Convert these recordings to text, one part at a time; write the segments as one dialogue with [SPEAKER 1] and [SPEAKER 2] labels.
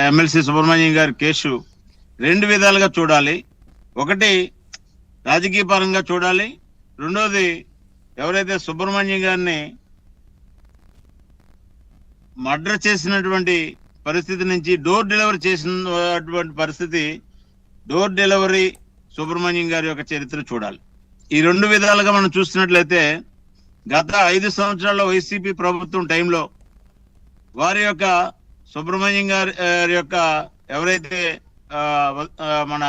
[SPEAKER 1] MLC Subrahmanyam గారి case రెండు విధాలుగా చూడాలి. ఒకటి రాజకీయ పరంగా చూడాలి, రెండోది ఎవరైతే సుబ్రహ్మణ్యం గారిని మర్డర్ చేసినటువంటి పరిస్థితి నుంచి డోర్ డెలివరీ చేసినటువంటి పరిస్థితి, డోర్ డెలివరీ సుబ్రహ్మణ్యం గారి యొక్క చరిత్ర చూడాలి. ఈ రెండు విధాలుగా మనం చూస్తున్నట్లయితే గత 5 సంవత్సరాల్లో వైసీపీ ప్రభుత్వం టైంలో వారి యొక్క సుబ్రహ్మణ్యం గారి యొక్క ఎవరైతే మన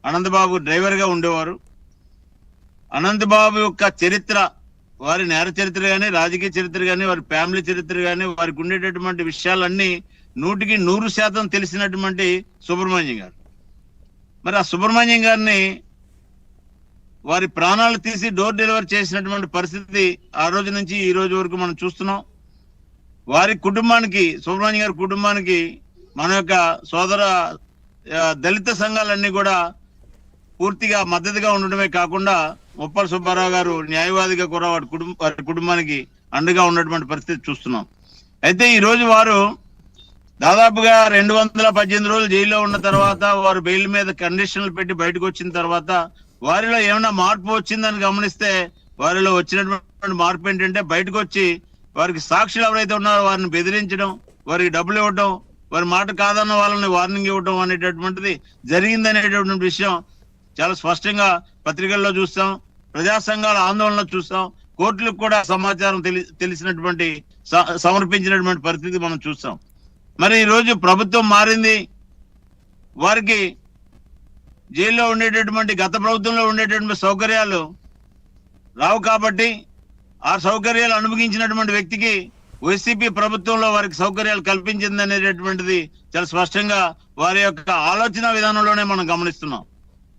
[SPEAKER 1] అనంతబాబు డ్రైవర్ గా ఉండేవారు, అనంతబాబు యొక్క చరిత్ర, వారి నేర చరిత్ర కానీ, రాజకీయ చరిత్ర కానీ, వారి ఫ్యామిలీ చరిత్ర కానీ, వారికి ఉండేటటువంటి విషయాలన్నీ 100% తెలిసినటువంటి సుబ్రహ్మణ్యం గారు. మరి ఆ సుబ్రహ్మణ్యం గారిని వారి ప్రాణాలు తీసి డోర్ డెలివరీ చేసినటువంటి పరిస్థితి ఆ రోజు నుంచి ఈ రోజు వరకు మనం చూస్తున్నాం. వారి కుటుంబానికి, సుబ్రహ్మణ్యం గారి కుటుంబానికి మన యొక్క సోదర దళిత సంఘాలన్నీ కూడా పూర్తిగా మద్దతుగా ఉండడమే కాకుండా ముప్పల సుబ్బారావు గారు న్యాయవాదిగా కూడా వారి కుటుంబానికి అండగా ఉన్నటువంటి పరిస్థితి చూస్తున్నాం. అయితే ఈ రోజు వారు దాదాపుగా 218 రోజులు జైల్లో ఉన్న తర్వాత వారు బెయిల్ మీద కండిషన్లు పెట్టి బయటకు వచ్చిన తర్వాత వారిలో ఏమైనా మార్పు వచ్చిందని గమనిస్తే వారిలో వచ్చినటువంటి మార్పు ఏంటంటే బయటకు వచ్చి వారికి సాక్షులు ఎవరైతే ఉన్నారో వారిని బెదిరించడం, వారికి డబ్బులు ఇవ్వడం, వారి మాట కాదన్న వాళ్ళని వార్నింగ్ ఇవ్వడం అనేటటువంటిది జరిగిందనేటటువంటి విషయం చాలా స్పష్టంగా పత్రికల్లో చూస్తాం, ప్రజా సంఘాల ఆందోళనలో చూస్తాం, కోర్టులకు కూడా సమాచారం తెలిసినటువంటి సమర్పించినటువంటి పరిస్థితి మనం చూస్తాం. మరి ఈ రోజు ప్రభుత్వం మారింది, వారికి జైల్లో ఉండేటటువంటి గత ప్రభుత్వంలో ఉండేటటువంటి సౌకర్యాలు రావు కాబట్టి ఆ సౌకర్యాలు అనుభవించినటువంటి వ్యక్తికి వైసీపీ ప్రభుత్వంలో వారికి సౌకర్యాలు కల్పించింది అనేటటువంటిది చాలా స్పష్టంగా వారి యొక్క ఆలోచన విధానంలోనే మనం గమనిస్తున్నాం.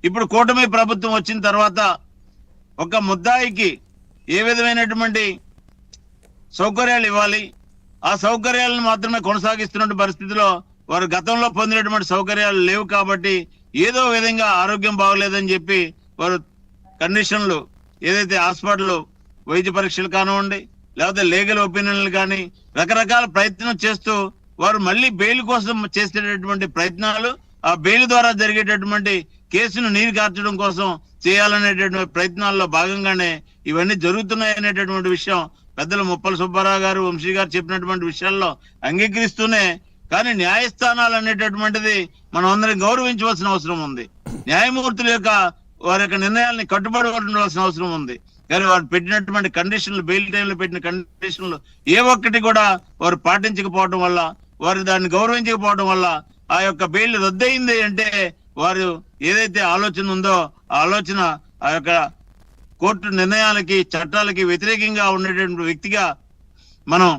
[SPEAKER 1] ఇప్పుడు కూటమి ప్రభుత్వం వచ్చిన తర్వాత ఒక ముద్దాయికి ఏ విధమైనటువంటి సౌకర్యాలు ఇవ్వాలి, ఆ సౌకర్యాలను మాత్రమే కొనసాగిస్తున్న పరిస్థితిలో వారు గతంలో పొందినటువంటి సౌకర్యాలు లేవు కాబట్టి ఏదో విధంగా ఆరోగ్యం బాగలేదని చెప్పి వారు కండిషన్లు ఏదైతే హాస్పిటల్ వైద్య పరీక్షలు కానివ్వండి, లేకపోతే లీగల్ ఒపీనియన్లు కానీ రకరకాల ప్రయత్నం చేస్తూ వారు మళ్ళీ బెయిల్ కోసం చేసేటటువంటి ప్రయత్నాలు, ఆ బెయిల్ ద్వారా జరిగేటటువంటి కేసును నీరు కార్చడం కోసం చేయాలనేటటువంటి ప్రయత్నాల్లో భాగంగానే ఇవన్నీ జరుగుతున్నాయి అనేటటువంటి విషయం పెద్దలు ముప్పల సుబ్బారావు గారు, వంశీ గారు చెప్పినటువంటి విషయాల్లో అంగీకరిస్తూనే, కానీ న్యాయస్థానాలు అనేటటువంటిది మనం అందరం గౌరవించవలసిన అవసరం ఉంది. న్యాయమూర్తుల యొక్క వారి యొక్క నిర్ణయాలని కట్టుబడి ఉండవలసిన అవసరం ఉంది. కానీ వారు పెట్టినటువంటి కండిషన్లు, బెయిల్ టైంలో పెట్టిన కండిషన్లు ఏ ఒక్కటి కూడా వారు పాటించకపోవడం వల్ల, వారు దాన్ని గౌరవించకపోవడం వల్ల ఆ యొక్క బెయిల్ రద్దయింది అంటే వారు ఏదైతే ఆలోచన ఉందో ఆ ఆలోచన ఆ యొక్క కోర్టు నిర్ణయాలకి, చట్టాలకి వ్యతిరేకంగా ఉండేటువంటి వ్యక్తిగా మనం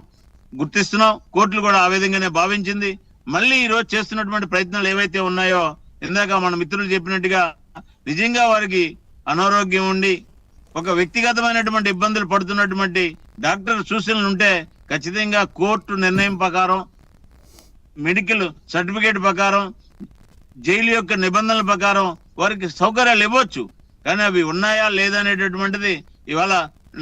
[SPEAKER 1] గుర్తిస్తున్నాం. కోర్టులు కూడా ఆ విధంగానే భావించింది. మళ్ళీ ఈ రోజు చేస్తున్నటువంటి ప్రయత్నాలు ఏవైతే ఉన్నాయో, ఇందాక మన మిత్రులు చెప్పినట్టుగా నిజంగా వారికి అనారోగ్యం ఉండి ఒక వ్యక్తిగతమైనటువంటి ఇబ్బందులు పడుతున్నటువంటి డాక్టర్ సూచనలు ఉంటే ఖచ్చితంగా కోర్టు నిర్ణయం ప్రకారం, మెడికల్ సర్టిఫికేట్ ప్రకారం, జైలు యొక్క నిబంధనల ప్రకారం వారికి సౌకర్యాలు ఇవ్వచ్చు. కానీ అవి ఉన్నాయా లేదా అనేటటువంటిది ఇవాళ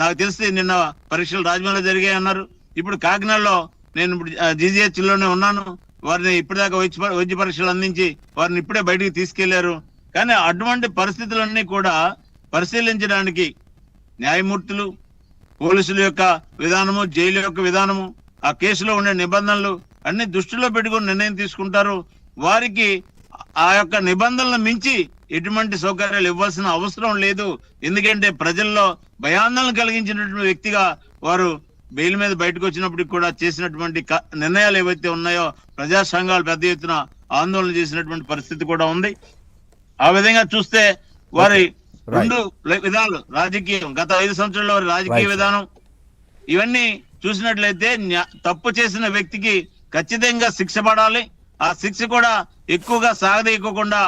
[SPEAKER 1] నాకు తెలిసి నిన్న పరీక్షలు రాజమండ్రిలో జరిగాయి అన్నారు. ఇప్పుడు కాకినాడలో నేను ఇప్పుడు జీజీహెచ్ లోనే ఉన్నాను. వారిని ఇప్పటిదాకా వైద్య పరీక్షలు అందించి వారిని ఇప్పుడే బయటికి తీసుకెళ్లారు. కానీ అటువంటి పరిస్థితులన్నీ కూడా పరిశీలించడానికి న్యాయమూర్తులు, పోలీసుల యొక్క విధానము, జైలు యొక్క విధానము, ఆ కేసులో ఉండే నిబంధనలు అన్ని దృష్టిలో పెట్టుకుని నిర్ణయం తీసుకుంటారు. వారికి ఆ యొక్క నిబంధనలను మించి ఎటువంటి సౌకర్యాలు ఇవ్వాల్సిన అవసరం లేదు. ఎందుకంటే ప్రజల్లో భయాందోళన కలిగించినటువంటి వ్యక్తిగా వారు బెయిల్ మీద బయటకు వచ్చినప్పటికి కూడా చేసినటువంటి నిర్ణయాలు ఏవైతే ఉన్నాయో ప్రజా సంఘాలు పెద్ద ఎత్తున ఆందోళన చేసినటువంటి పరిస్థితి కూడా ఉంది. ఆ విధంగా చూస్తే వారి రెండు విధాలు, రాజకీయం, గత 5 సంవత్సరాల్లో వారి రాజకీయ విధానం, ఇవన్నీ చూసినట్లయితే తప్పు చేసిన వ్యక్తికి ఖచ్చితంగా శిక్ష పడాలి. ఆ శిక్ష కూడా ఎక్కువగా సాగదీయకుండా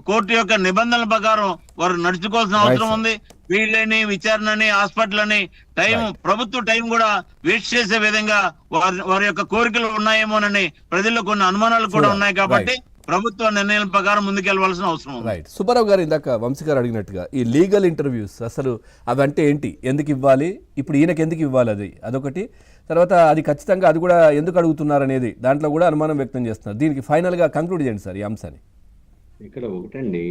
[SPEAKER 1] కోర్టు యొక్క నిబంధనల ప్రకారం వారు నడుచుకోవాల్సిన అవసరం ఉంది. వీళ్ళని, విచారణని, హాస్పిటల్ అని టైం, ప్రభుత్వ టైం కూడా వేస్ట్ చేసే విధంగా వారి యొక్క కోరికలు ఉన్నాయేమోనని ప్రజల్లో కొన్ని అనుమానాలు కూడా ఉన్నాయి. కాబట్టి ప్రభుత్వ నిర్ణయాల ప్రకారం ముందుకెళ్లవలసిన అవసరం ఉంది.
[SPEAKER 2] రైట్. సుబ్బారావు గారు ఇందాక వంశీ గారు అడిగినట్టుగా ఈ లీగల్ ఇంటర్వ్యూస్ అసలు అవి అంటే ఏంటి, ఎందుకు ఇవ్వాలి, ఇప్పుడు ఈయనకి ఎందుకు ఇవ్వాలి, అదొకటి. తర్వాత అది ఖచ్చితంగా అది కూడా ఎందుకు అడుగుతున్నారు అనేది దాంట్లో కూడా అనుమానం వ్యక్తం చేస్తున్నారు. దీనికి ఫైనల్గా కంక్లూడ్ చేయండి సార్ ఈ అంశాన్ని.
[SPEAKER 3] ఇక్కడ ఒకటండి,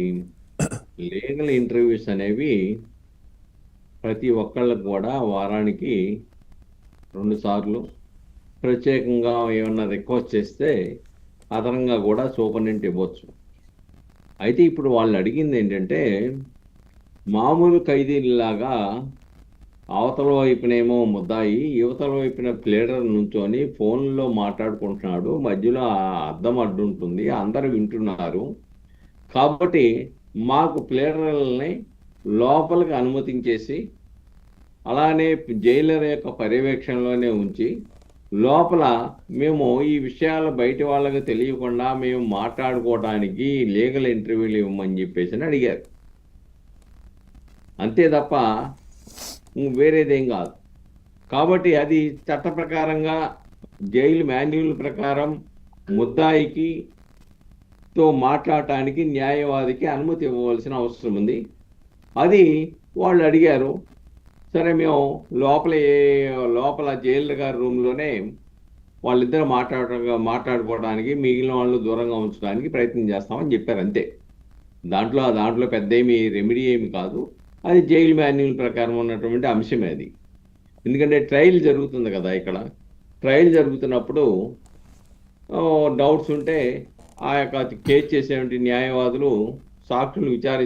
[SPEAKER 3] లీగల్ ఇంటర్వ్యూస్ అనేవి ప్రతి ఒక్కళ్ళకు కూడా వారానికి 2 సార్లు ప్రత్యేకంగా ఏమన్నా రిక్వెస్ట్ చేస్తే అదనంగా కూడా సూపరింటెండెంట్ ఇవ్వచ్చు. అయితే ఇప్పుడు వాళ్ళు అడిగింది ఏంటంటే, మామూలు ఖైదీలాగా అవతల వైపునేమో ముద్దాయి, యువతల వైపున ప్లేడర్ నుంచొని ఫోన్లో మాట్లాడుకుంటున్నాడు, మధ్యలో అద్దం అడ్డుంటుంది, అందరూ వింటున్నారు. కాబట్టి మాకు ప్లేడర్లని లోపలికి అనుమతించేసి అలానే జైలర్ యొక్క పర్యవేక్షణలోనే ఉంచి లోపల మేము ఈ విషయాలు బయట వాళ్ళకి తెలియకుండా మేము మాట్లాడుకోవడానికి లీగల్ ఇంటర్వ్యూలు ఇవ్వమని చెప్పేసి అడిగారు. అంతే తప్ప వేరేదేం కాదు. కాబట్టి అది చట్ట ప్రకారంగా జైలు మాన్యువల్ ప్రకారం ముద్దాయికి తో మాట్లాడటానికి న్యాయవాదికి అనుమతి ఇవ్వవలసిన అవసరం ఉంది. అది వాళ్ళు అడిగారు. సరే, మేము లోపల జైలు గారి రూమ్లోనే వాళ్ళిద్దరు మాట్లాడుకోవడానికి మిగిలిన వాళ్ళు దూరంగా ఉంచడానికి ప్రయత్నం చేస్తామని చెప్పారు. అంతే. దాంట్లో పెద్ద ఏమి రెమెడీ ఏమి కాదు. అది జైలు మాన్యువల్ ప్రకారం ఉన్నటువంటి అంశమే అది. ఎందుకంటే ట్రయల్ జరుగుతుంది కదా. ఇక్కడ ట్రయల్ జరుగుతున్నప్పుడు డౌట్స్ ఉంటే ఆ యొక్క కేసు చేసేటువంటి న్యాయవాదులు సాక్షులు